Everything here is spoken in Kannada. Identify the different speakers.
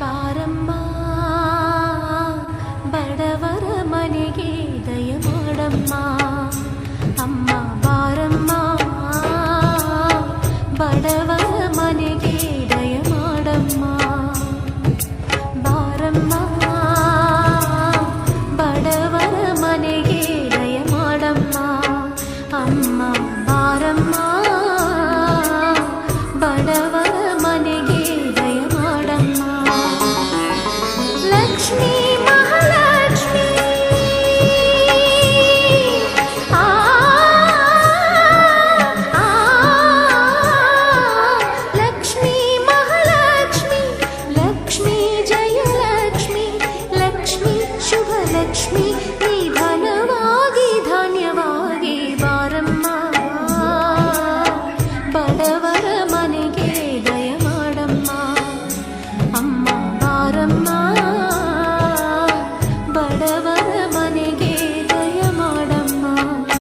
Speaker 1: ಬಾರಮ್ಮ ಬಡವರ ಮನೆಗೆ ದಯ ಮಾಡಮ್ಮ ಅಮ್ಮ ಬಾರಮ್ಮ ಬಡವರ ಮನೆಗೆ ದಯ ಮಾಡಮ್ಮ ಬಾರಮ್ಮ ಬಡವರ ಮನೆಗೆ ದಯ ಮಾಡಮ್ಮ ಅಮ್ಮ ಬಾರಮ್ಮ ಬಡವರ ಮನೆಗೆ ದಯ ಮಾಡಮ್ಮ ಲಕ್ಷ್ಮೀ ಮಹಾಲಕ್ಷ್ಮಿ ಲಕ್ಷ್ಮೀ ಮಹಾಲಕ್ಷ್ಮಿ ಲಕ್ಷ್ಮೀ ಜಯಲಕ್ಷ್ಮಿ ಲಕ್ಷ್ಮೀ ಶುಭ ಲಕ್ಷ್ಮಿ ನಿಧನವಾಗಿ ಧಾನ್ಯವಾಗಿ ಬಾರಮ್ಮ ಬಡವರ ಮನೆಗೆ ದಯ ಮಾಡಮ್ಮ ಅಮ್ಮ ಬಾರಮ್ಮ ಬಡವ